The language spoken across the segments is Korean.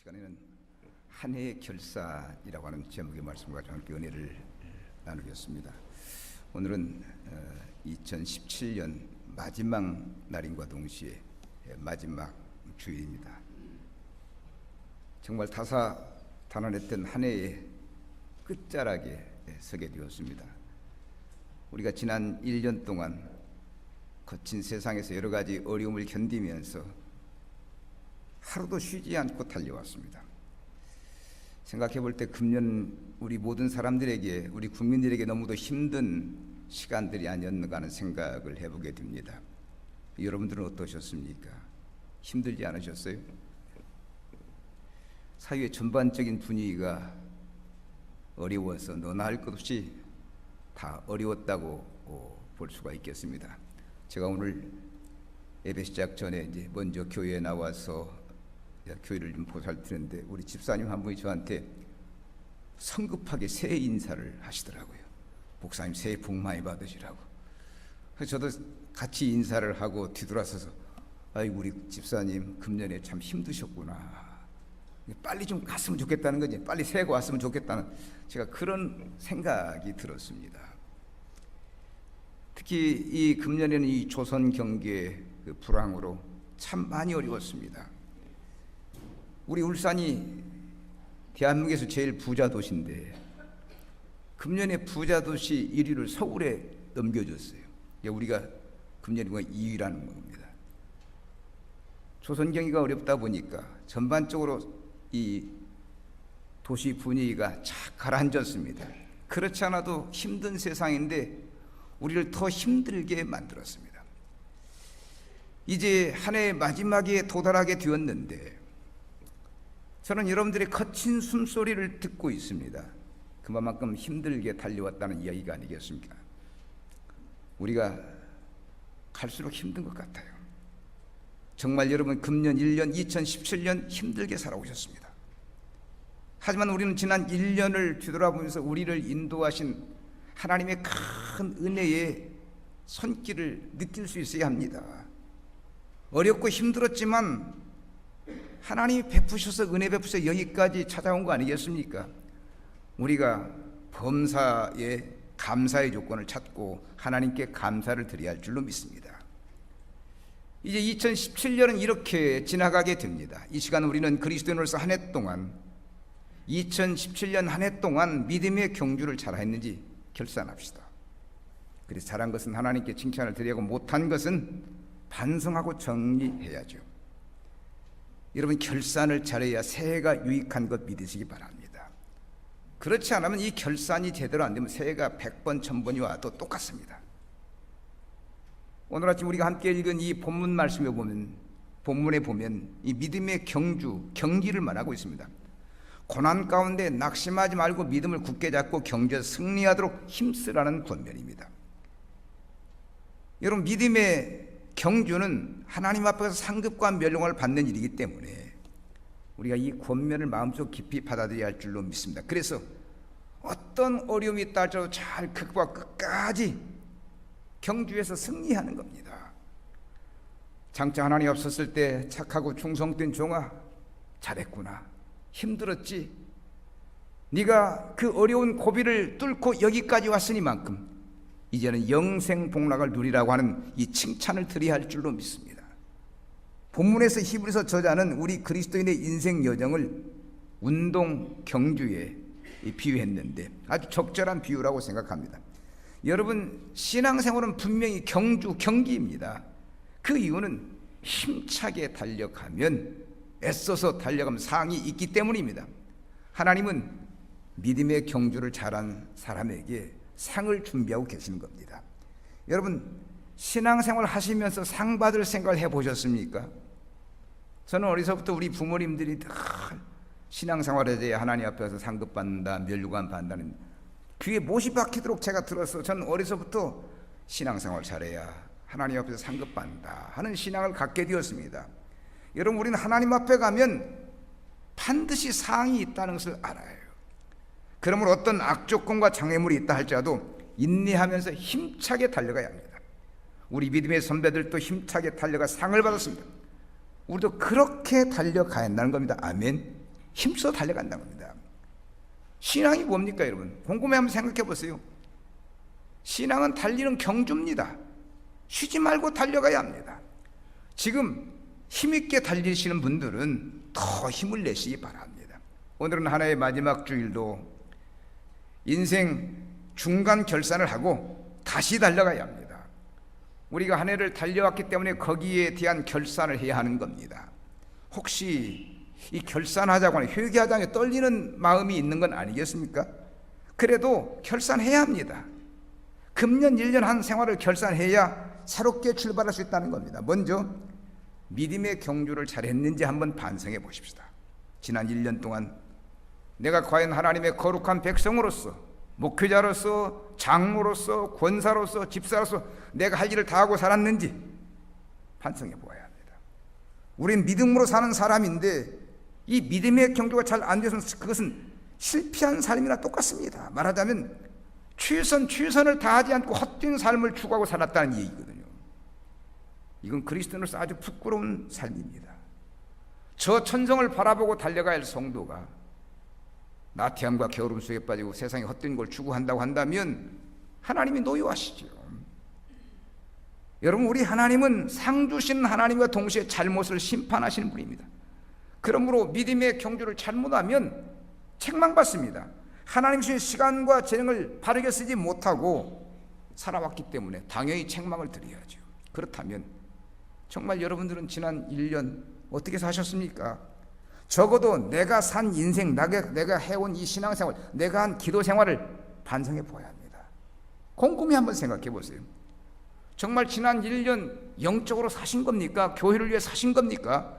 시간에는 한 해의 결산이라고 하는 제목의 말씀과 함께 은혜를 나누겠습니다. 오늘은 2017년 마지막 날인과 동시에 마지막 주일입니다. 정말 다사다난했던 한 해의 끝자락에 서게 되었습니다. 우리가 지난 1년 동안 거친 세상에서 여러 가지 어려움을 견디면서 하루도 쉬지 않고 달려왔습니다. 생각해 볼 때 금년 우리 모든 사람들에게, 우리 국민들에게 너무도 힘든 시간들이 아니었는가 하는 생각을 해보게 됩니다. 여러분들은 어떠셨습니까? 힘들지 않으셨어요? 사회의 전반적인 분위기가 어려워서 너나 할 것 없이 다 어려웠다고 볼 수가 있겠습니다. 제가 오늘 예배 시작 전에 이제 먼저 교회에 나와서 교회를 좀 보살피는데 우리 집사님 한 분이 저한테 성급하게 새해 인사를 하시더라고요. 목사님 새해 복 많이 받으시라고. 그래서 저도 같이 인사를 하고 뒤돌아서서 아이고 우리 집사님 금년에 참 힘드셨구나. 빨리 좀 갔으면 좋겠다는 거지. 빨리 새해가 왔으면 좋겠다는 제가 그런 생각이 들었습니다. 특히 이 금년에는 이 조선 경기의 그 불황으로 참 많이 어려웠습니다. 우리 울산이 대한민국에서 제일 부자 도시인데 금년에 부자 도시 1위를 서울에 넘겨줬어요. 우리가 금년에 2위라는 겁니다. 조선 경기가 어렵다 보니까 전반적으로 이 도시 분위기가 착 가라앉았습니다. 그렇지 않아도 힘든 세상인데 우리를 더 힘들게 만들었습니다. 이제 한 해의 마지막에 도달하게 되었는데 저는 여러분들의 거친 숨소리를 듣고 있습니다. 그만큼 힘들게 달려왔다는 이야기가 아니겠습니까? 우리가 갈수록 힘든 것 같아요. 정말 여러분 금년 1년 2017년 힘들게 살아오셨습니다. 하지만 우리는 지난 1년을 뒤돌아보면서 우리를 인도하신 하나님의 큰 은혜의 손길을 느낄 수 있어야 합니다. 어렵고 힘들었지만 하나님이 베푸셔서 은혜 베푸셔서 여기까지 찾아온 거 아니겠습니까? 우리가 범사에 감사의 조건을 찾고 하나님께 감사를 드려야 할 줄로 믿습니다. 이제 2017년은 이렇게 지나가게 됩니다. 이 시간 우리는 그리스도인으로서 한 해 동안 2017년 한 해 동안 믿음의 경주를 잘했는지 결산합시다. 그래서 잘한 것은 하나님께 칭찬을 드리고 못한 것은 반성하고 정리해야죠. 여러분 결산을 잘해야 새해가 유익한 것 믿으시기 바랍니다. 그렇지 않으면 이 결산이 제대로 안 되면 새해가 100번 1000번이 와도 똑같습니다. 오늘 아침 우리가 함께 읽은 이 본문 말씀에 보면, 본문에 보면 이 믿음의 경주, 경기를 말하고 있습니다. 고난 가운데 낙심하지 말고 믿음을 굳게 잡고 경주에 승리하도록 힘쓰라는 권면입니다. 여러분 믿음의 경주는 하나님 앞에서 상급과 멸롱을 받는 일이기 때문에 우리가 이 권면을 마음속 깊이 받아들여야 할 줄로 믿습니다. 그래서 어떤 어려움이 있다 할지라도 잘 극복하고 끝까지 경주에서 승리하는 겁니다. 장차 하나님 없었을 때 착하고 충성된 종아 잘했구나. 힘들었지. 네가 그 어려운 고비를 뚫고 여기까지 왔으니만큼 이제는 영생복락을 누리라고 하는 이 칭찬을 드려야 할 줄로 믿습니다. 본문에서 히브리서 저자는 우리 그리스도인의 인생 여정을 운동 경주에 비유했는데 아주 적절한 비유라고 생각합니다. 여러분 신앙생활은 분명히 경주, 경기입니다. 그 이유는 힘차게 달려가면, 애써서 달려가면 상이 있기 때문입니다. 하나님은 믿음의 경주를 잘한 사람에게 상을 준비하고 계시는 겁니다. 여러분 신앙생활 하시면서 상 받을 생각을 해보셨습니까? 저는 어려서부터 우리 부모님들이 신앙생활에 대해 하나님 앞에서 상급 받는다, 멸류관 받는다는 귀에 못이 박히도록 제가 들어서 저는 어려서부터 신앙생활 잘해야 하나님 앞에서 상급 받는다 하는 신앙을 갖게 되었습니다. 여러분 우리는 하나님 앞에 가면 반드시 상이 있다는 것을 알아요. 그러므로 어떤 악조건과 장애물이 있다 할지라도 인내하면서 힘차게 달려가야 합니다. 우리 믿음의 선배들도 힘차게 달려가 상을 받았습니다. 우리도 그렇게 달려가야 한다는 겁니다. 아멘. 힘써 달려간다는 겁니다. 신앙이 뭡니까 여러분? 곰곰이 한번 생각해 보세요. 신앙은 달리는 경주입니다. 쉬지 말고 달려가야 합니다. 지금 힘있게 달리시는 분들은 더 힘을 내시기 바랍니다. 오늘은 하나의 마지막 주일도 인생 중간 결산을 하고 다시 달려가야 합니다. 우리가 한 해를 달려왔기 때문에 거기에 대한 결산을 해야 하는 겁니다. 혹시 이 결산하자고 하는 회개하자고 떨리는 마음이 있는 건 아니겠습니까? 그래도 결산해야 합니다. 금년 1년 한 생활을 결산해야 새롭게 출발할 수 있다는 겁니다. 먼저 믿음의 경주를 잘했는지 한번 반성해 보십시다. 지난 1년 동안 내가 과연 하나님의 거룩한 백성으로서, 목회자로서, 장로로서, 권사로서, 집사로서 내가 할 일을 다 하고 살았는지 반성해 보아야 합니다. 우린 믿음으로 사는 사람인데 이 믿음의 경주가 잘 안 돼서는 그것은 실패한 삶이나 똑같습니다. 말하자면 최선을 다하지 않고 헛된 삶을 추구하고 살았다는 얘기거든요. 이건 그리스도인으로서 아주 부끄러운 삶입니다. 저 천성을 바라보고 달려가야 할 성도가 나태함과 게으름 속에 빠지고 세상에 헛된 걸 추구한다고 한다면 하나님이 노여하시죠. 여러분, 우리 하나님은 상 주시는 하나님과 동시에 잘못을 심판하시는 분입니다. 그러므로 믿음의 경주를 잘못하면 책망받습니다. 하나님 주신 시간과 재능을 바르게 쓰지 못하고 살아왔기 때문에 당연히 책망을 드려야죠. 그렇다면 정말 여러분들은 지난 1년 어떻게 사셨습니까? 적어도 내가 산 인생, 내가 해온 이 신앙생활, 내가 한 기도생활을 반성해 보아야 합니다. 곰곰이 한번 생각해 보세요. 정말 지난 1년 영적으로 사신 겁니까? 교회를 위해 사신 겁니까?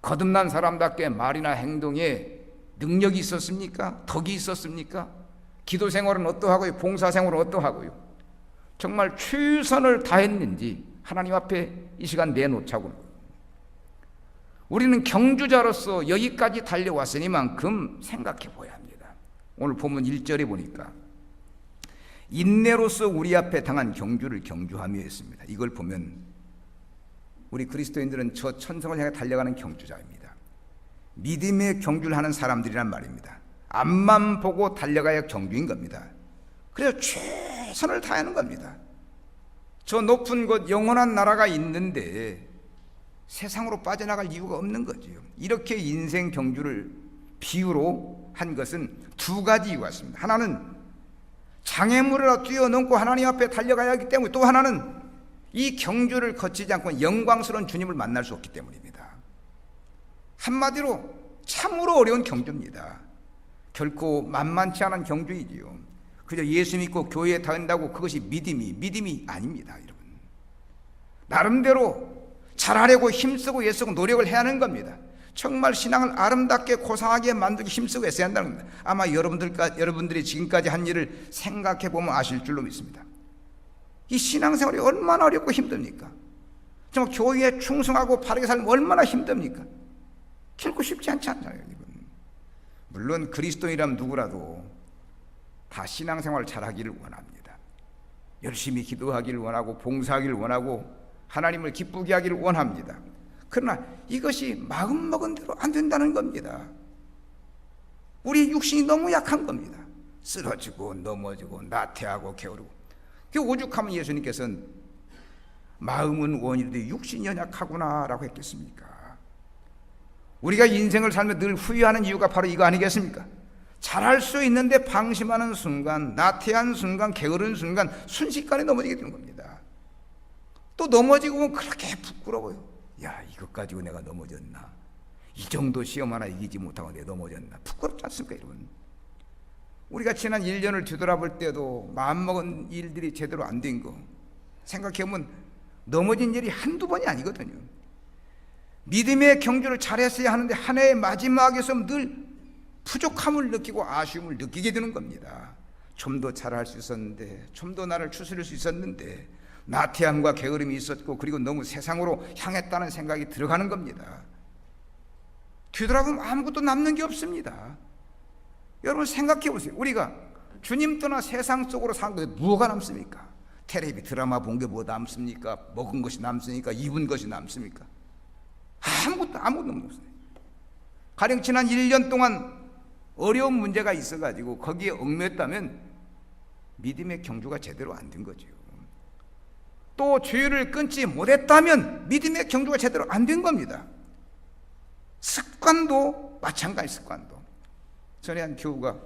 거듭난 사람답게 말이나 행동에 능력이 있었습니까? 덕이 있었습니까? 기도생활은 어떠하고요? 봉사생활은 어떠하고요? 정말 최선을 다했는지 하나님 앞에 이 시간 내놓자고요. 우리는 경주자로서 여기까지 달려왔으니만큼 생각해 보아야 합니다. 오늘 본문 1절에 보니까 인내로서 우리 앞에 당한 경주를 경주하며 했습니다. 이걸 보면 우리 그리스도인들은 저 천성을 향해 달려가는 경주자입니다. 믿음의 경주를 하는 사람들이란 말입니다. 앞만 보고 달려가야 경주인 겁니다. 그래서 최선을 다하는 겁니다. 저 높은 곳 영원한 나라가 있는데 세상으로 빠져나갈 이유가 없는 거죠. 이렇게 인생 경주를 비유로 한 것은 두 가지 이유가 있습니다. 하나는 장애물을 뛰어넘고 하나님 앞에 달려가야 하기 때문에, 또 하나는 이 경주를 거치지 않고 영광스러운 주님을 만날 수 없기 때문입니다. 한마디로 참으로 어려운 경주입니다. 결코 만만치 않은 경주이지요. 그저 예수 믿고 교회에 다닌다고 그것이 믿음이 아닙니다, 여러분. 나름대로 잘하려고 힘쓰고 애쓰고 노력을 해야 하는 겁니다. 정말 신앙을 아름답게 고상하게 만들기 힘쓰고 애써야 한다는 겁니다. 아마 여러분들이 지금까지 한 일을 생각해 보면 아실 줄로 믿습니다. 이 신앙생활이 얼마나 어렵고 힘듭니까? 정말 교회에 충성하고 바르게 살면 얼마나 힘듭니까? 결코 쉽지 않지 않나요, 이건? 물론 그리스도인이라면 누구라도 다 신앙생활을 잘하기를 원합니다. 열심히 기도하기를 원하고 봉사하기를 원하고 하나님을 기쁘게 하기를 원합니다. 그러나 이것이 마음먹은 대로 안 된다는 겁니다. 우리 육신이 너무 약한 겁니다. 쓰러지고 넘어지고 나태하고 게으르고. 오죽하면 예수님께서는 마음은 원이되 육신이 연약하구나 라고 했겠습니까? 우리가 인생을 살며 늘 후회하는 이유가 바로 이거 아니겠습니까? 잘할 수 있는데 방심하는 순간, 나태한 순간, 게으른 순간 순식간에 넘어지게 되는 겁니다. 또 넘어지고 보면 그렇게 부끄러워요. 야, 이것 가지고 내가 넘어졌나? 이 정도 시험 하나 이기지 못하고 내가 넘어졌나? 부끄럽지 않습니까, 여러분? 우리가 지난 1년을 뒤돌아볼 때도 마음먹은 일들이 제대로 안 된 거 생각해보면 넘어진 일이 한두 번이 아니거든요. 믿음의 경주를 잘했어야 하는데 한 해의 마지막에서 늘 부족함을 느끼고 아쉬움을 느끼게 되는 겁니다. 좀 더 잘할 수 있었는데, 좀 더 나를 추스릴 수 있었는데, 나태함과 게으름이 있었고, 그리고 너무 세상으로 향했다는 생각이 들어가는 겁니다. 뒤돌아보면 아무것도 남는 게 없습니다. 여러분 생각해 보세요. 우리가 주님 떠나 세상 속으로 산 것에 뭐가 남습니까? 텔레비 드라마 본 게 뭐 남습니까? 먹은 것이 남습니까? 입은 것이 남습니까? 아무것도 없어요. 가령 지난 1년 동안 어려운 문제가 있어가지고 거기에 얽매였다면 믿음의 경주가 제대로 안 된 거죠. 또 주의를 끊지 못했다면 믿음의 경주가 제대로 안 된 겁니다. 습관도 마찬가지. 습관도 전에 한 교우가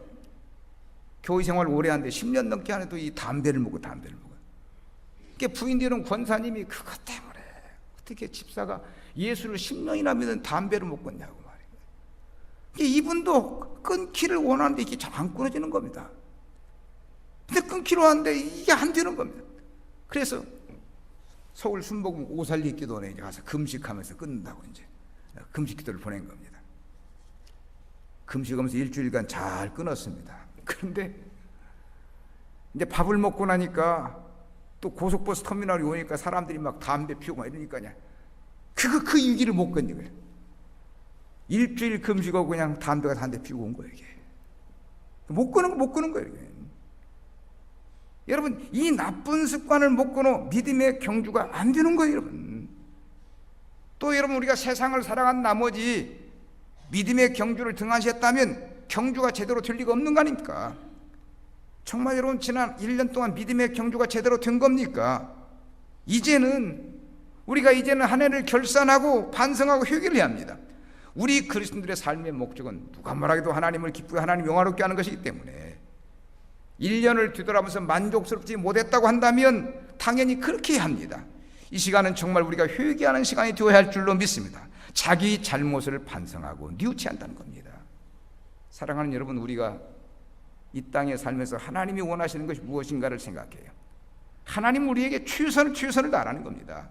교회 생활을 오래 하는데 10년 넘게 하는데도 이 담배를 먹어요. 그게 부인들은 권사님이 그것 때문에 어떻게 집사가 예수를 10년이나 믿는 담배를 못 끊냐고 말이에요. 이분도 끊기를 원하는데 이게 잘 안 끊어지는 겁니다. 근데 끊기로 하는데 이게 안 되는 겁니다. 그래서 서울 순복음 오살리 기도원에 가서 금식하면서 끊는다고 이제 금식 기도를 보낸 겁니다. 금식하면서 일주일간 잘 끊었습니다. 그런데 이제 밥을 먹고 나니까 또 고속버스 터미널이 오니까 사람들이 막 담배 피우고 막 이러니까 그 위기를 못 견디는 거예요. 일주일 금식하고 그냥 담배 피우고 온 거예요. 이게 못 끄는 거예요. 이게. 여러분, 이 나쁜 습관을 못 끊어 믿음의 경주가 안 되는 거예요, 여러분. 또 여러분, 우리가 세상을 살아간 나머지 믿음의 경주를 등한시했다면 경주가 제대로 될 리가 없는 거 아닙니까? 정말 여러분, 지난 1년 동안 믿음의 경주가 제대로 된 겁니까? 우리가 이제는 한 해를 결산하고 반성하고 회개를 해야 합니다. 우리 그리스도인들의 삶의 목적은 누가 말하기도 하나님을 기쁘게 하나님 영화롭게 하는 것이기 때문에 1년을 뒤돌아보면서 만족스럽지 못했다고 한다면 당연히 그렇게 해야 합니다. 이 시간은 정말 우리가 회개하는 시간이 되어야 할 줄로 믿습니다. 자기 잘못을 반성하고 뉘우치한다는 겁니다. 사랑하는 여러분, 우리가 이 땅에 살면서 하나님이 원하시는 것이 무엇인가를 생각해요. 하나님 우리에게 최선을 다하라는 겁니다.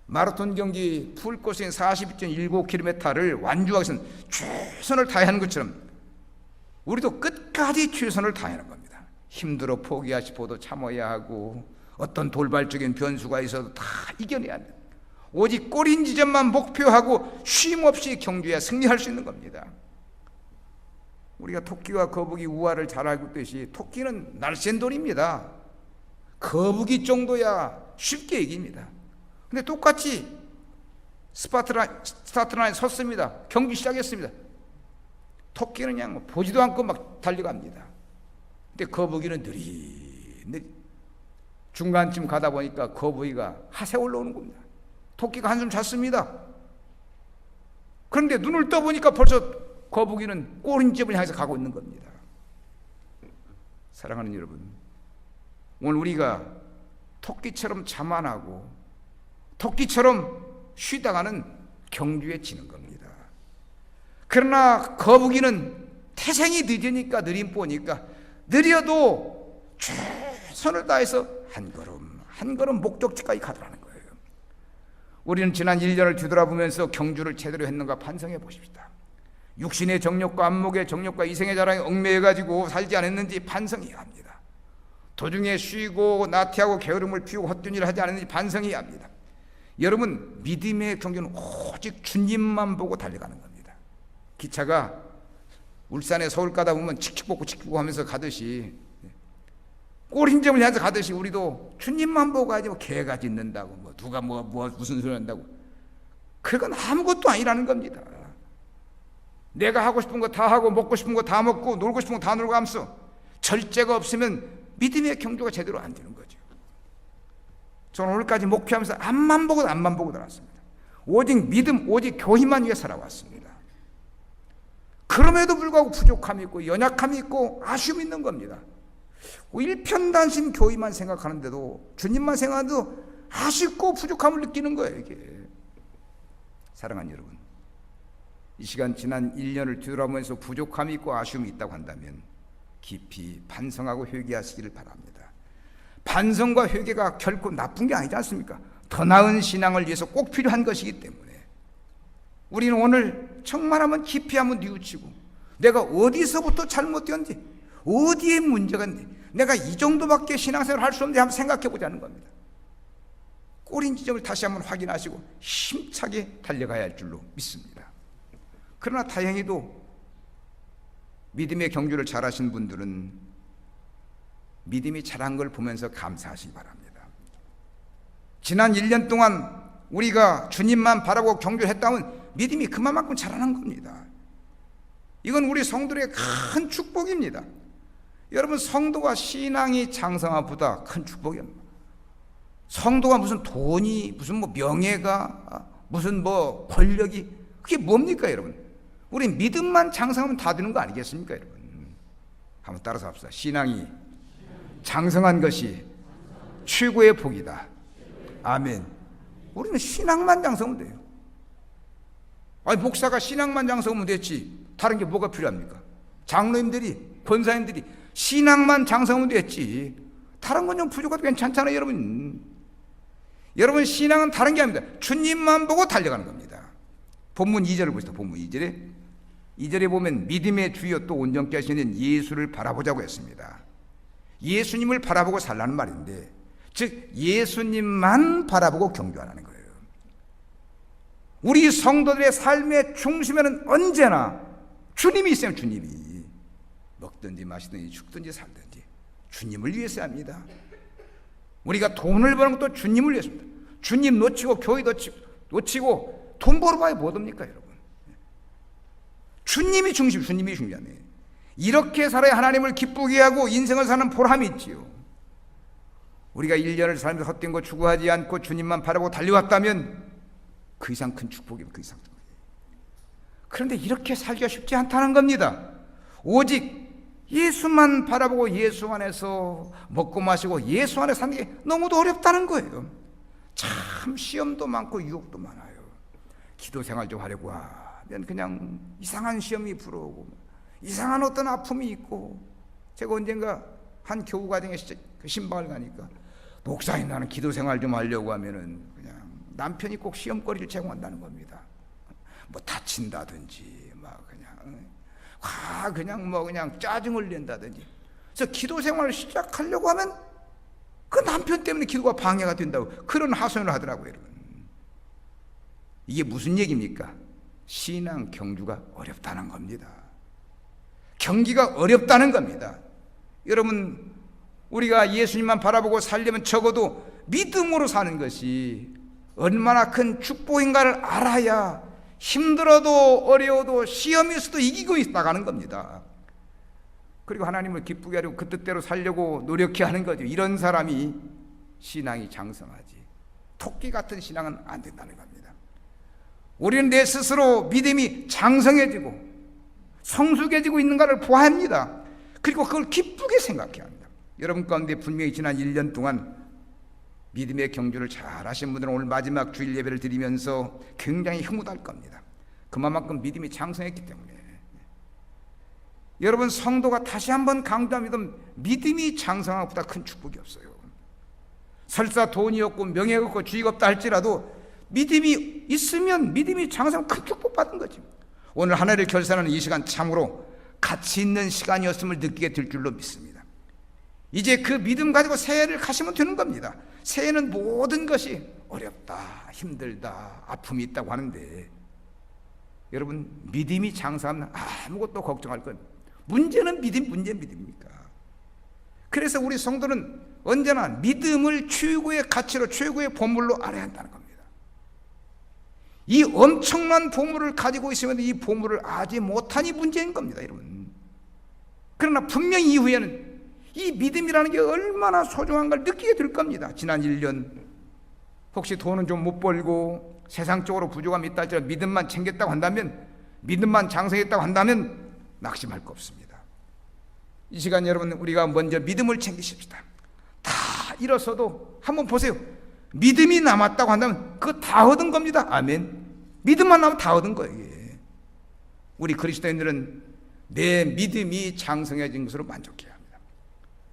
마라톤 경기 풀코스인 42.19km를 완주하기 위해서는 최선을 다해야 하는 것처럼 우리도 끝까지 최선을 다해야 하는 겁니다. 힘들어 포기하 싶어도 참아야 하고 어떤 돌발적인 변수가 있어도 다 이겨내야 합니다. 오직 꼬린 지점만 목표하고 쉼없이 경주에 승리할 수 있는 겁니다. 우리가 토끼와 거북이 우화를 잘 알고 있듯이 토끼는 날쌘돌입니다. 거북이 정도야 쉽게 이깁니다. 근데 똑같이 스타트 라인에 섰습니다. 경기 시작했습니다. 토끼는 그냥 보지도 않고 막 달려갑니다. 근데 거북이는 느릿느릿 중간쯤 가다 보니까 거북이가 하세 올라오는 겁니다. 토끼가 한숨 잤습니다. 그런데 눈을 떠보니까 벌써 거북이는 꼬린집을 향해서 가고 있는 겁니다. 사랑하는 여러분, 오늘 우리가 토끼처럼 자만하고 토끼처럼 쉬다가는 경주에 지는 겁니다. 그러나 거북이는 태생이 늦으니까 느림보니까 느려도 최선을 다해서 한 걸음 목적지까지 가더라는 거예요. 우리는 지난 1년을 뒤돌아보면서 경주를 제대로 했는가 반성해 보십시다. 육신의 정욕과 안목의 정욕과 이생의 자랑에 얽매여가지고 살지 않았는지 반성해야 합니다. 도중에 쉬고 나태하고 게으름을 피우고 헛된 일을 하지 않았는지 반성해야 합니다. 여러분, 믿음의 경주는 오직 주님만 보고 달려가는 겁니다. 기차가 울산에 서울 가다 보면 칙칙복고 하면서 가듯이 꼴흰점을 향해서 가듯이 우리도 주님만 보고 가지 개가 짖는다고 누가 무슨 소리 한다고 그건 아무것도 아니라는 겁니다. 내가 하고 싶은 거 다 하고 먹고 싶은 거 다 먹고 놀고 싶은 거 다 놀고 하면서 절제가 없으면 믿음의 경주가 제대로 안 되는 거죠. 저는 오늘까지 목표하면서 앞만 보고 들어왔습니다. 오직 믿음, 오직 교회만 위해 살아왔습니다. 그럼에도 불구하고 부족함이 있고 연약함이 있고 아쉬움이 있는 겁니다. 일편단심 교회만 생각하는데도 주님만 생각해도 아쉽고 부족함을 느끼는 거예요. 이게 사랑하는 여러분, 이 시간 지난 1년을 뒤돌아보면서 부족함이 있고 아쉬움이 있다고 한다면 깊이 반성하고 회개하시기를 바랍니다. 반성과 회개가 결코 나쁜 게 아니지 않습니까? 더 나은 신앙을 위해서 꼭 필요한 것이기 때문에 우리는 오늘 정말 한번 깊이 한번 뉘우치고 내가 어디서부터 잘못되었는지 어디에 문제가 있는지 내가 이 정도밖에 신앙생활을 할 수 없는지 한번 생각해 보자는 겁니다. 꼬린 지점을 다시 한번 확인하시고 힘차게 달려가야 할 줄로 믿습니다. 그러나 다행히도 믿음의 경주를 잘하신 분들은 믿음이 자란 걸 보면서 감사하시기 바랍니다. 지난 1년 동안 우리가 주님만 바라고 경주를 했다면 믿음이 그만큼 자라는 겁니다. 이건 우리 성도들의 큰 축복입니다. 여러분, 성도가 신앙이 장성함보다 큰 축복입니다. 성도가 무슨 돈이, 무슨 뭐 명예가, 무슨 뭐 권력이, 그게 뭡니까 여러분? 우리 믿음만 장성하면 다 되는 거 아니겠습니까 여러분? 한번 따라서 합시다. 신앙이 장성한 것이 최고의 복이다. 아멘. 우리는 신앙만 장성하면 돼요. 아니, 목사가 신앙만 장성하면 됐지, 다른 게 뭐가 필요합니까? 장로님들이, 권사님들이 신앙만 장성하면 됐지, 다른 건 좀 부족해도 괜찮잖아요 여러분. 여러분, 신앙은 다른 게 아닙니다. 주님만 보고 달려가는 겁니다. 본문 2절을 보시다. 본문 2절에 보면 믿음의 주여 또 온전케 하시는 예수를 바라보자고 했습니다. 예수님을 바라보고 살라는 말인데, 즉 예수님만 바라보고 경주하라는 거예요. 우리 성도들의 삶의 중심에는 언제나 주님이 있어요. 주님이 먹든지 마시든지 죽든지 살든지 주님을 위해서 합니다. 우리가 돈을 버는 것도 주님을 위해서입니다. 주님 놓치고 교회 놓치고 돈 벌어봐야 뭐합니까 여러분? 주님이 중심, 주님이 중요하네. 이렇게 살아야 하나님을 기쁘게 하고 인생을 사는 보람이 있지요. 우리가 1년을 살면서 헛된 거 추구하지 않고 주님만 바라보고 달려왔다면 그 이상 큰 축복이에요. 그 이상. 그런데 이렇게 살기가 쉽지 않다는 겁니다. 오직 예수만 바라보고 예수 안에서 먹고 마시고 예수 안에 사는 게 너무도 어렵다는 거예요. 참 시험도 많고 유혹도 많아요. 기도 생활 좀 하려고 하면 그냥 이상한 시험이 불어오고 이상한 어떤 아픔이 있고, 제가 언젠가 한 교우 가정에 신방을 가니까 목사님, 나는 기도 생활 좀 하려고 하면은 그냥 남편이 꼭 시험거리를 제공한다는 겁니다. 뭐 다친다든지 막 그냥 그냥 짜증을 낸다든지. 그래서 기도 생활을 시작하려고 하면 그 남편 때문에 기도가 방해가 된다고 그런 하소연을 하더라고요 여러분. 이게 무슨 얘기입니까? 신앙 경주가 어렵다는 겁니다. 경기가 어렵다는 겁니다. 여러분, 우리가 예수님만 바라보고 살려면 적어도 믿음으로 사는 것이 얼마나 큰 축복인가를 알아야 힘들어도 어려워도 시험일 수도 이기고 나가는 겁니다. 그리고 하나님을 기쁘게 하려고 그 뜻대로 살려고 노력해 하는 거죠. 이런 사람이 신앙이 장성하지, 토끼 같은 신앙은 안 된다는 겁니다. 우리는 내 스스로 믿음이 장성해지고 성숙해지고 있는가를 보아야 합니다. 그리고 그걸 기쁘게 생각해야 합니다. 여러분 가운데 분명히 지난 1년 동안 믿음의 경주를 잘 하신 분들은 오늘 마지막 주일 예배를 드리면서 굉장히 흐뭇할 겁니다. 그만큼 믿음이 장성했기 때문에. 여러분, 성도가 다시 한번 강조합니다. 믿음이 장성한 것보다 큰 축복이 없어요. 설사 돈이 없고 명예가 없고 주의가 없다 할지라도 믿음이 있으면, 믿음이 장성하면 큰 축복 받은 거지. 오늘 하나를 결산하는 이 시간 참으로 가치 있는 시간이었음을 느끼게 될 줄로 믿습니다. 이제 그 믿음 가지고 새해를 가시면 되는 겁니다. 새해는 모든 것이 어렵다, 힘들다, 아픔이 있다고 하는데, 여러분, 믿음이 장성하면 아무것도 걱정할 것, 문제는 믿음입니까? 그래서 우리 성도는 언제나 믿음을 최고의 가치로, 최고의 보물로 알아야 한다는 겁니다. 이 엄청난 보물을 가지고 있으면 이 보물을 알지 못하니 문제인 겁니다, 여러분. 그러나 분명히 이후에는 이 믿음이라는 게 얼마나 소중한가를 느끼게 될 겁니다. 지난 1년 혹시 돈은 좀 못 벌고 세상적으로 부족함이 있다 할지라도 믿음만 챙겼다고 한다면, 믿음만 장성했다고 한다면 낙심할 거 없습니다. 이 시간 여러분, 우리가 먼저 믿음을 챙기십시다. 다 잃었어도 한번 보세요. 믿음이 남았다고 한다면 그거 다 얻은 겁니다. 아멘. 믿음만 남으면 다 얻은 거예요. 우리 그리스도인들은 내 믿음이 장성해진 것으로 만족해야 합니다.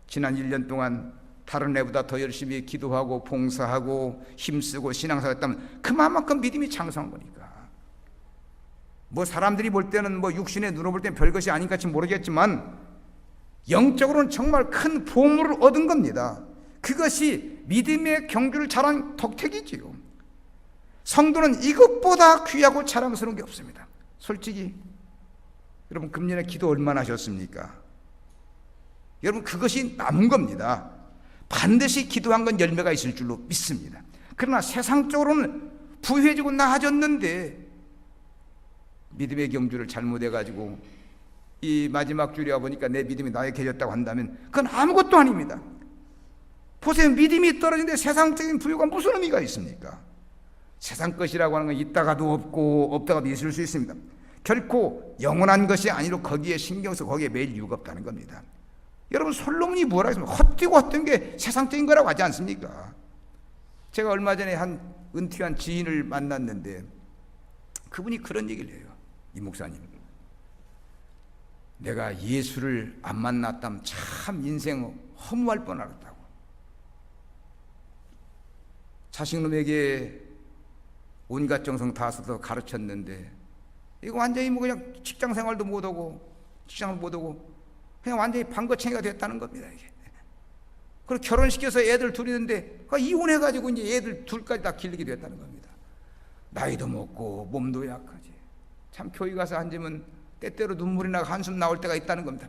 지난 1년 동안 다른 애보다 더 열심히 기도하고 봉사하고 힘쓰고 신앙생활했다면 그만큼 믿음이 장성한 거니까. 뭐 사람들이 볼 때는 뭐 육신의 눈으로 볼 때는 별것이 아닌 것 같이 모르겠지만 영적으로는 정말 큰 보물을 얻은 겁니다. 그것이 믿음의 경주를 잘한 덕택이지요. 성도는 이것보다 귀하고 자랑스러운 게 없습니다. 솔직히 여러분, 금년에 기도 얼마나 하셨습니까? 여러분, 그것이 남은 겁니다. 반드시 기도한 건 열매가 있을 줄로 믿습니다. 그러나 세상적으로는 부유해지고 나아졌는데 믿음의 경주를 잘못해가지고 이 마지막 줄이 와보니까 내 믿음이 나에게 계셨다고 한다면 그건 아무것도 아닙니다. 보세요. 믿음이 떨어지는데 세상적인 부유가 무슨 의미가 있습니까? 세상 것이라고 하는 건 있다가도 없고 없다가도 있을 수 있습니다. 결코 영원한 것이 아니로 거기에 신경 써서 거기에 매일 이유가 없다는 겁니다. 여러분, 솔로몬이 뭐라 했습니까? 헛되고 헛된 게 세상적인 거라고 하지 않습니까? 제가 얼마 전에 한 은퇴한 지인을 만났는데 그분이 그런 얘기를 해요. 이 목사님, 내가 예수를 안 만났다면 참 인생 허무할 뻔하겠다고. 자식놈에게 온갖 정성 다 써서 가르쳤는데 이거 완전히 뭐 그냥 직장 생활도 못하고 직장을 못하고 그냥 완전히 방거챙이가 됐다는 겁니다. 이게. 그리고 결혼시켜서 애들 둘이 있는데 이혼해가지고 이제 애들 둘까지 다 길르게 됐다는 겁니다. 나이도 먹고 몸도 약하지. 참 교회 가서 앉으면 때때로 눈물이 나고 한숨 나올 때가 있다는 겁니다.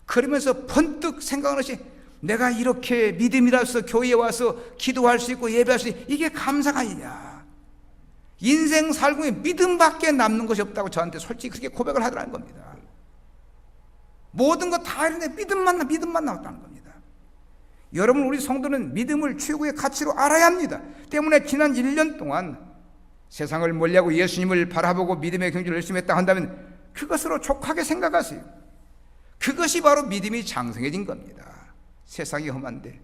그러면서 번뜩 생각을 하시, 내가 이렇게 믿음이라서 교회에 와서 기도할 수 있고 예배할 수 있고 이게 감사가 아니냐. 인생 살궁에 믿음밖에 남는 것이 없다고 저한테 솔직히 그렇게 고백을 하더라는 겁니다. 모든 거 다 이런데 믿음만 나왔다는 겁니다. 여러분, 우리 성도는 믿음을 최고의 가치로 알아야 합니다. 때문에 지난 1년 동안 세상을 멀리하고 예수님을 바라보고 믿음의 경주를 열심히 했다 한다면 그것으로 족하게 생각하세요. 그것이 바로 믿음이 장성해진 겁니다. 세상이 험한데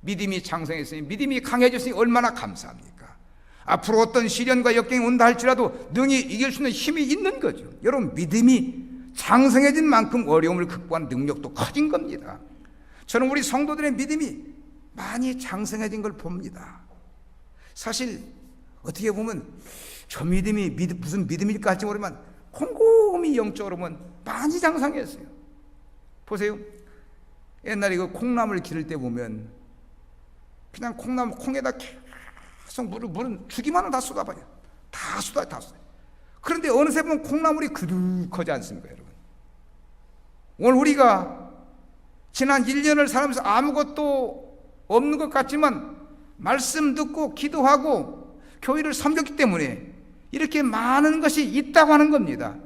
믿음이 장성했으니, 믿음이 강해졌으니 얼마나 감사합니까? 앞으로 어떤 시련과 역경이 온다 할지라도 능히 이길 수 있는 힘이 있는 거죠. 여러분, 믿음이 장성해진 만큼 어려움을 극복하는 능력도 커진 겁니다. 저는 우리 성도들의 믿음이 많이 장성해진 걸 봅니다. 사실 어떻게 보면 저 믿음이 무슨 믿음일까 할지 모르지만 곰곰이 영적으로 보면 많이 장성했어요. 보세요. 옛날에 그 콩나물 기를 때 보면 그냥 콩에다 계속 물은 주기만 하면 다 쏟아봐요. 다 쏟아요. 그런데 어느새 보면 콩나물이 그득하지 않습니까, 여러분? 오늘 우리가 지난 1년을 살면서 아무것도 없는 것 같지만 말씀 듣고 기도하고 교회를 섬겼기 때문에 이렇게 많은 것이 있다고 하는 겁니다.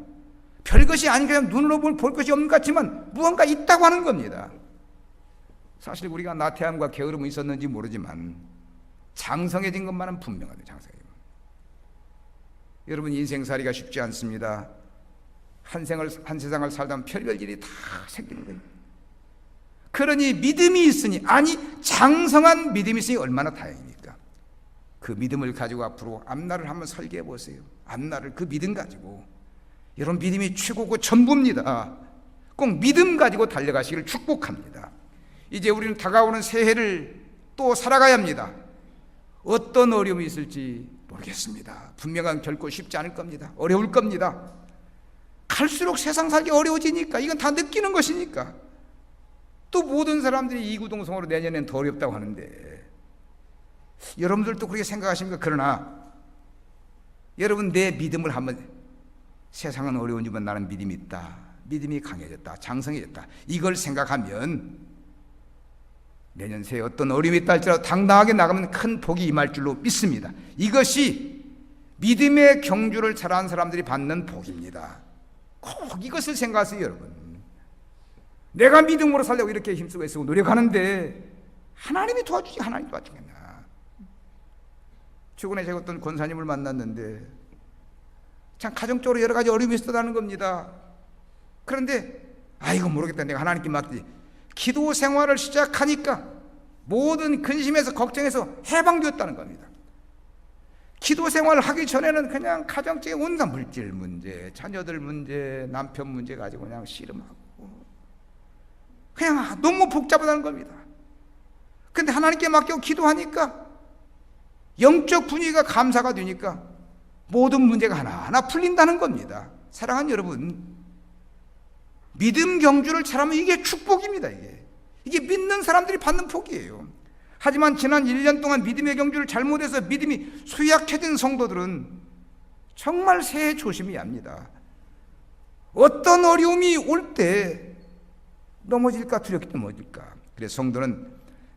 별것이 아닌 그냥 눈으로 볼 것이 없는 것 같지만 무언가 있다고 하는 겁니다. 사실 우리가 나태함과 게으름이 있었는지 모르지만 장성해진 것만은 분명하죠. 장성해진 것. 여러분, 인생살이가 쉽지 않습니다. 한 세상을 살다 별별 일이 다 생기는 거예요. 그러니 믿음이 있으니, 아니 장성한 믿음이 있으니 얼마나 다행입니까? 그 믿음을 가지고 앞으로 앞날을 한번 설계해 보세요. 앞날을 그 믿음 가지고. 여러분, 믿음이 최고고 전부입니다. 꼭 믿음 가지고 달려가시기를 축복합니다. 이제 우리는 다가오는 새해를 또 살아가야 합니다. 어떤 어려움이 있을지 모르겠습니다. 분명한 결코 쉽지 않을 겁니다. 어려울 겁니다. 갈수록 세상 살기 어려워지니까, 이건 다 느끼는 것이니까. 또 모든 사람들이 이구동성으로 내년엔 더 어렵다고 하는데 여러분들도 그렇게 생각하십니까? 그러나 여러분, 내 믿음을 한번, 세상은 어려우지만 나는 믿음이 있다, 믿음이 강해졌다, 장성해졌다, 이걸 생각하면 내년 새해 어떤 어려움이 있다 할지라도 당당하게 나가면 큰 복이 임할 줄로 믿습니다. 이것이 믿음의 경주를 잘하는 사람들이 받는 복입니다. 꼭 이것을 생각하세요, 여러분. 내가 믿음으로 살려고 이렇게 힘쓰고 애쓰고 노력하는데 하나님이 도와주지, 하나님이 도와주겠나. 최근에 제가 어떤 권사님을 만났는데 참 가정적으로 여러 가지 어려움이 있었다는 겁니다. 그런데 아이고 모르겠다, 내가 하나님께 맡기지. 기도 생활을 시작하니까 모든 근심에서 걱정에서 해방되었다는 겁니다. 기도 생활을 하기 전에는 그냥 가정적인 온갖 물질 문제, 자녀들 문제, 남편 문제 가지고 그냥 씨름하고 그냥 너무 복잡하다는 겁니다. 그런데 하나님께 맡기고 기도하니까 영적 분위기가 감사가 되니까 모든 문제가 하나하나 풀린다는 겁니다. 사랑하는 여러분, 믿음 경주를 잘하면 이게 축복입니다. 이게 믿는 사람들이 받는 복이에요. 하지만 지난 1년 동안 믿음의 경주를 잘못해서 믿음이 수약해진 성도들은 정말 새해 조심해야 합니다. 어떤 어려움이 올 때 넘어질까 두렵게 넘어질까. 그래서 성도는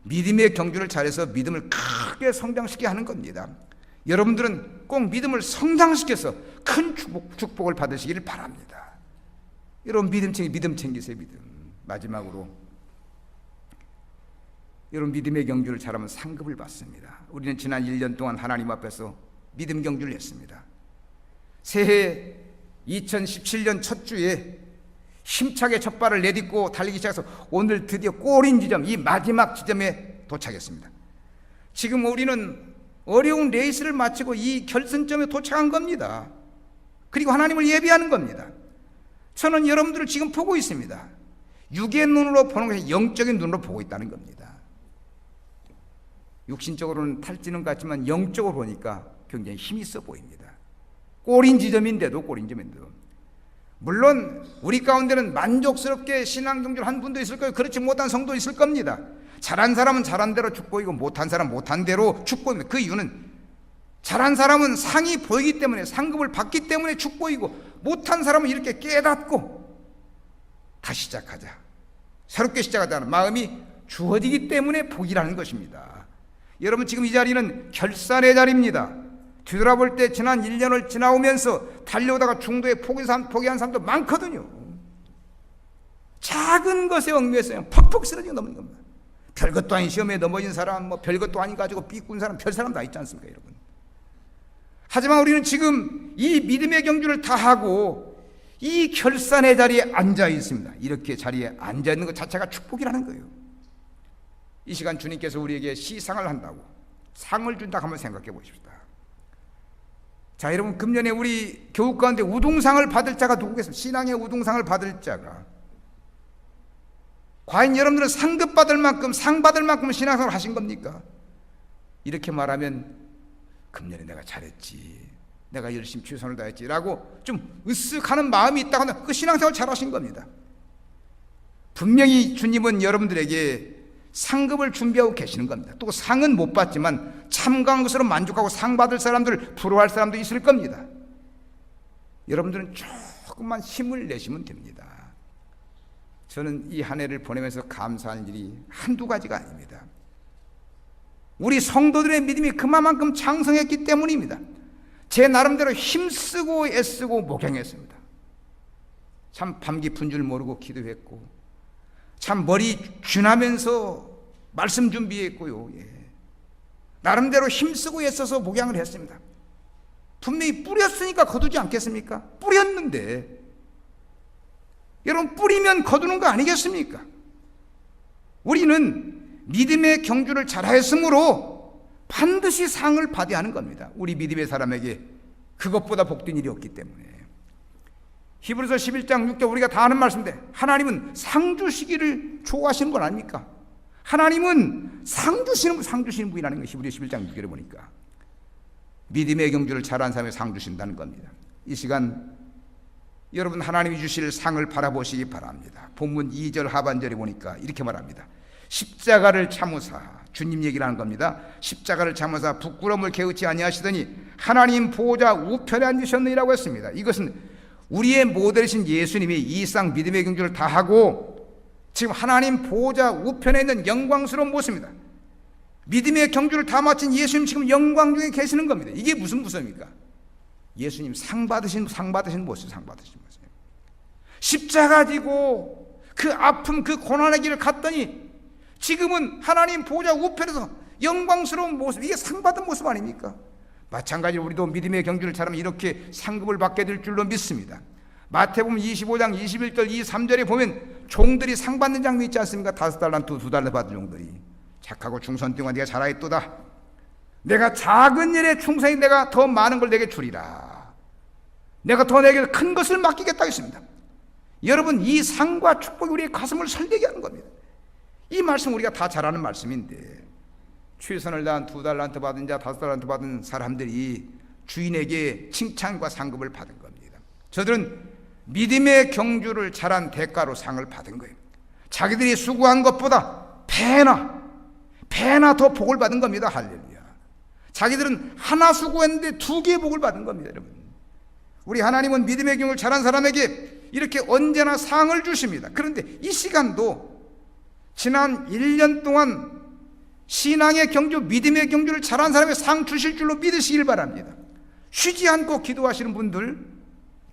믿음의 경주를 잘해서 믿음을 크게 성장시키게 하는 겁니다. 여러분들은 꼭 믿음을 성장시켜서 큰 축복을 받으시기를 바랍니다. 여러분 믿음 챙기세요. 믿음. 마지막으로 여러분 믿음의 경주를 잘하면 상급을 받습니다. 우리는 지난 1년 동안 하나님 앞에서 믿음 경주를 했습니다. 새해 2017년 첫 주에 힘차게 첫 발을 내딛고 달리기 시작해서 오늘 드디어 골인 지점, 이 마지막 지점에 도착했습니다. 지금 우리는 어려운 레이스를 마치고 이 결승점에 도착한 겁니다. 그리고 하나님을 예비하는 겁니다. 저는 여러분들을 지금 보고 있습니다. 육의 눈으로 보는 것이 영적인 눈으로 보고 있다는 겁니다. 육신적으로는 탈지는 같지만 영적으로 보니까 굉장히 힘이 있어 보입니다. 골인 지점인데도 물론 우리 가운데는 만족스럽게 신앙 경주를 한 분도 있을 거예요. 그렇지 못한 성도 있을 겁니다. 잘한 사람은 잘한 대로 축복이고 못한 사람은 못한 대로 축복입니다. 그 이유는 잘한 사람은 상이 보이기 때문에, 상급을 받기 때문에 축복이고, 못한 사람은 이렇게 깨닫고 다시 시작하자, 새롭게 시작하자는 마음이 주어지기 때문에 복이라는 것입니다. 여러분 지금 이 자리는 결산의 자리입니다. 뒤돌아볼 때 지난 1년을 지나오면서 달려오다가 중도에 포기한 사람도 많거든요. 작은 것에 얽매여서 퍽퍽 쓰러지고 넘는 겁니다. 별것도 아닌 시험에 넘어진 사람, 별것도 아닌 가지고 삐꾼 사람, 별 사람 다 있지 않습니까, 여러분? 하지만 우리는 지금 이 믿음의 경주를 다 하고 이 결산의 자리에 앉아 있습니다. 이렇게 자리에 앉아 있는 것 자체가 축복이라는 거예요. 이 시간 주님께서 우리에게 시상을 한다고, 상을 준다고 한번 생각해 보십시다. 자, 여러분 금년에 우리 교육 가운데 우등상을 받을 자가 누구겠습니까? 신앙의 우등상을 받을 자가. 과연 여러분들은 상급 받을 만큼, 상 받을 만큼 신앙생활을 하신 겁니까? 이렇게 말하면 금년에 내가 잘했지, 내가 열심히 최선을 다했지 라고 좀 으쓱하는 마음이 있다고 하면 그 신앙생활 잘하신 겁니다. 분명히 주님은 여러분들에게 상급을 준비하고 계시는 겁니다. 또 상은 못 받지만 참가한 것으로 만족하고 상 받을 사람들, 부러워할 사람도 있을 겁니다. 여러분들은 조금만 힘을 내시면 됩니다. 저는 이 한 해를 보내면서 감사할 일이 한두 가지가 아닙니다. 우리 성도들의 믿음이 그만큼 장성했기 때문입니다. 제 나름대로 힘쓰고 애쓰고 목양했습니다. 참 밤 깊은 줄 모르고 기도했고, 참 머리 쥐나면서 말씀 준비했고요. 나름대로 힘쓰고 애써서 목양을 했습니다. 분명히 뿌렸으니까 거두지 않겠습니까? 뿌렸는데 여러분, 뿌리면 거두는 거 아니겠습니까? 우리는 믿음의 경주를 잘하였으므로 반드시 상을 받아야 하는 겁니다. 우리 믿음의 사람에게 그것보다 복된 일이 없기 때문에. 히브리서 11장 6절 우리가 다 아는 말씀인데, 하나님은 상 주시기를 좋아하시는 분 아닙니까? 하나님은 상 주시는 분이라는 거, 히브리 11장 6절에 보니까. 믿음의 경주를 잘한 사람에 상 주신다는 겁니다. 이 시간 여러분 하나님이 주실 상을 바라보시기 바랍니다. 본문 2절 하반절에 보니까 이렇게 말합니다. 십자가를 참으사, 주님 얘기를 하는 겁니다. 십자가를 참으사 부끄러움을 개의치 아니하시더니 하나님 보호자 우편에 앉으셨느니라고 했습니다. 이것은 우리의 모델이신 예수님이 이 상 믿음의 경주를 다 하고 지금 하나님 보호자 우편에 있는 영광스러운 모습입니다. 믿음의 경주를 다 마친 예수님 지금 영광 중에 계시는 겁니다. 이게 무슨 모습입니까? 예수님 상 받으신 모습, 십자가 지고 그 아픔, 그 고난의 길을 갔더니 지금은 하나님 보호자 우편에서 영광스러운 모습, 이게 상 받은 모습 아닙니까? 마찬가지로 우리도 믿음의 경주를 잘하면 이렇게 상급을 받게 될 줄로 믿습니다. 마태복음 25장 21절 23절에 보면 종들이 상 받는 장면 있지 않습니까? 5달란트 2달란트 받은 종들이 착하고 충성되고 네가 잘하였도다, 내가 작은 일에 충성히 내가 더 많은 걸 내게 주리라, 내가 더 내게 큰 것을 맡기겠다 했습니다. 여러분, 이 상과 축복이 우리의 가슴을 설레게 하는 겁니다. 이 말씀 우리가 다 잘 아는 말씀인데, 최선을 다한 2달란트 받은 자, 5달란트 받은 사람들이 주인에게 칭찬과 상급을 받은 겁니다. 저들은 믿음의 경주를 잘한 대가로 상을 받은 거예요. 자기들이 수고한 것보다 배나 더 복을 받은 겁니다. 할렐루야. 자기들은 하나 수고했는데 2개의 복을 받은 겁니다. 여러분, 우리 하나님은 믿음의 경주를 잘한 사람에게 이렇게 언제나 상을 주십니다. 그런데 이 시간도 지난 1년 동안 신앙의 경주, 믿음의 경주를 잘한 사람의 상 주실 줄로 믿으시길 바랍니다. 쉬지 않고 기도하시는 분들,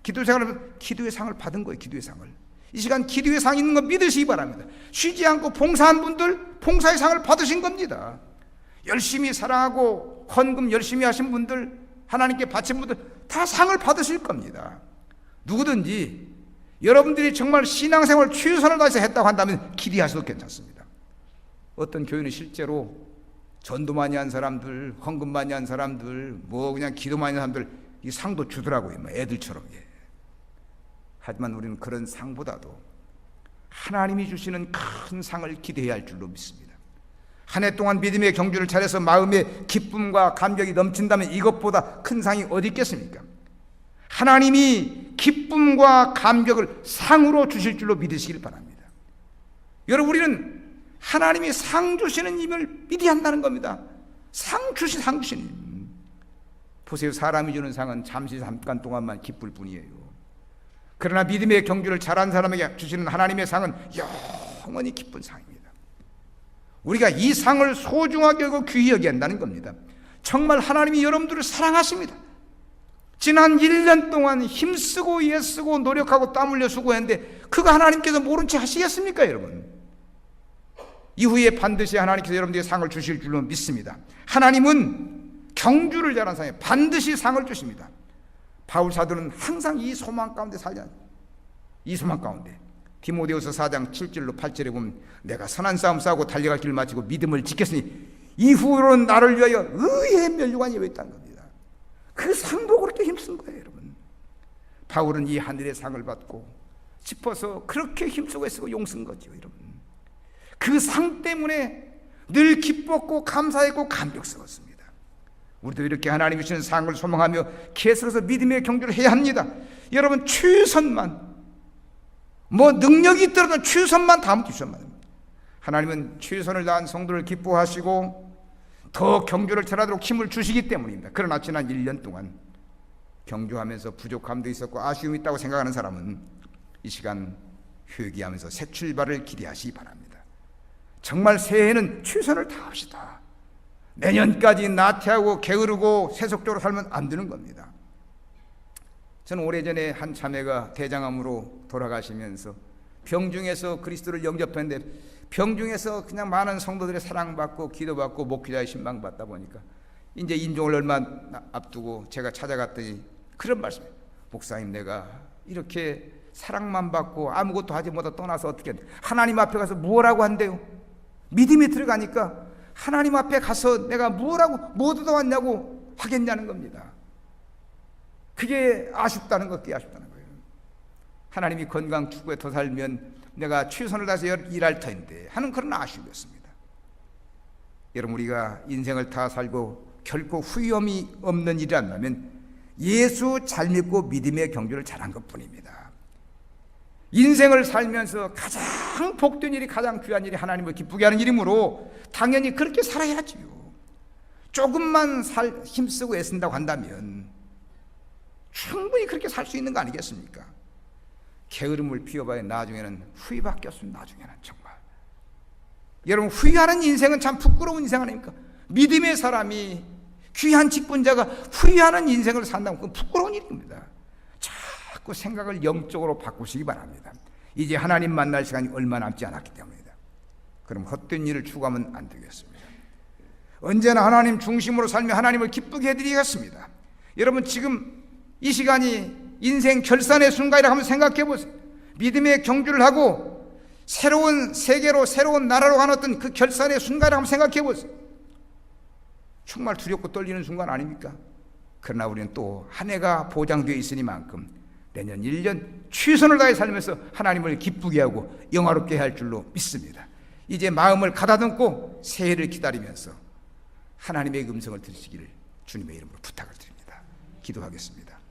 기도 생활하면 기도의 상을 받은 거예요. 기도의 상을. 이 시간 기도의 상이 있는 거 믿으시기 바랍니다. 쉬지 않고 봉사한 분들, 봉사의 상을 받으신 겁니다. 열심히 사랑하고 헌금 열심히 하신 분들, 하나님께 바친 분들 다 상을 받으실 겁니다. 누구든지 여러분들이 정말 신앙생활 최선을 다해서 했다고 한다면 기대하셔도 괜찮습니다. 어떤 교회는 실제로 전도 많이 한 사람들, 헌금 많이 한 사람들, 뭐 그냥 기도 많이 한 사람들 이 상도 주더라고요. 애들처럼. 하지만 우리는 그런 상보다도 하나님이 주시는 큰 상을 기대해야 할 줄로 믿습니다. 한 해 동안 믿음의 경주를 잘해서 마음의 기쁨과 감격이 넘친다면 이것보다 큰 상이 어디 있겠습니까? 하나님이 기쁨과 감격을 상으로 주실 줄로 믿으시길 바랍니다. 여러분, 우리는 하나님이 상 주시는 힘을 믿어야 한다는 겁니다. 상 주시는 힘. 보세요. 사람이 주는 상은 잠시 잠깐 동안만 기쁠 뿐이에요. 그러나 믿음의 경주를 잘한 사람에게 주시는 하나님의 상은 영원히 기쁜 상입니다. 우리가 이 상을 소중하게 여기고 귀히 여겨야 한다는 겁니다. 정말 하나님이 여러분들을 사랑하십니다. 지난 1년 동안 힘쓰고 애쓰고 노력하고 땀 흘려 수고했는데 그거 하나님께서 모른 채 하시겠습니까, 여러분? 이후에 반드시 하나님께서 여러분들에게 상을 주실 줄로 믿습니다. 하나님은 경주를 잘한 사람에게 반드시 상을 주십니다. 바울 사도는 항상 이 소망 가운데 살잖아요. 이 소망 가운데 디모데후서 4장 7절로 8절에 보면 내가 선한 싸움 싸우고 달려갈 길을 마치고 믿음을 지켰으니 이후로는 나를 위하여 의의 면류관이 예외있다는 겁니다. 그 상도 그렇게 힘쓴 거예요, 여러분. 바울은 이 하늘의 상을 받고 싶어서 그렇게 힘쓰고 애쓰고 용쓴 거죠, 여러분. 그 상 때문에 늘 기뻤고 감사했고 감격스러웠습니다. 우리도 이렇게 하나님이 주시는 상을 소망하며 계속해서 믿음의 경주를 해야 합니다. 여러분, 최선만, 능력이 있더라도 최선만 다하면 최선만. 하나님은 최선을 다한 성도를 기뻐하시고 더 경주를 잘하도록 힘을 주시기 때문입니다. 그러나 지난 1년 동안 경주하면서 부족함도 있었고 아쉬움이 있다고 생각하는 사람은 이 시간 회개하면서 새 출발을 기대하시기 바랍니다. 정말 새해에는 최선을 다합시다. 내년까지 나태하고 게으르고 세속적으로 살면 안 되는 겁니다. 저는 오래전에 한 자매가 대장암으로 돌아가시면서 병중에서 그리스도를 영접했는데 병중에서 그냥 많은 성도들의 사랑받고 기도받고 목회자의 신방받다 보니까 이제 인종을 얼마 앞두고 제가 찾아갔더니 그런 말씀이에요. 목사님, 내가 이렇게 사랑만 받고 아무것도 하지 못하고 떠나서 어떻게 하나님 앞에 가서 뭐라고 한대요? 믿음이 들어가니까 하나님 앞에 가서 내가 뭐라고 뭐 얻어왔냐고 하겠냐는 겁니다. 그게 아쉽다는 것, 그게 아쉽다는 거예요. 하나님이 건강 추구에 더 살면 내가 최선을 다해서 일할 터인데 하는 그런 아쉬움이었습니다. 여러분, 우리가 인생을 다 살고 결코 후회함이 없는 일이 안나면 예수 잘 믿고 믿음의 경주를 잘한 것뿐입니다. 인생을 살면서 가장 복된 일이, 가장 귀한 일이 하나님을 기쁘게 하는 일이므로 당연히 그렇게 살아야지요. 조금만 힘쓰고 애쓴다고 한다면 충분히 그렇게 살 수 있는 거 아니겠습니까? 게으름을 피워봐야 나중에는 후회밖에 없습니다. 나중에는 정말. 여러분, 후회하는 인생은 참 부끄러운 인생 아닙니까? 믿음의 사람이, 귀한 직분자가 후회하는 인생을 산다면 그건 부끄러운 일입니다. 자꾸 생각을 영적으로 바꾸시기 바랍니다. 이제 하나님 만날 시간이 얼마 남지 않았기 때문입니다. 그럼 헛된 일을 추구하면 안 되겠습니다. 언제나 하나님 중심으로 살며 하나님을 기쁘게 해드리겠습니다. 여러분, 지금 이 시간이 인생 결산의 순간이라 한번 생각해 보세요. 믿음의 경주를 하고 새로운 세계로, 새로운 나라로 가는 어떤 그 결산의 순간이라 한번 생각해 보세요. 정말 두렵고 떨리는 순간 아닙니까? 그러나 우리는 또 한 해가 보장되어 있으니만큼 내년 1년 최선을 다해 살면서 하나님을 기쁘게 하고 영화롭게 할 줄로 믿습니다. 이제 마음을 가다듬고 새해를 기다리면서 하나님의 음성을 들으시기를 주님의 이름으로 부탁을 드립니다. 기도하겠습니다.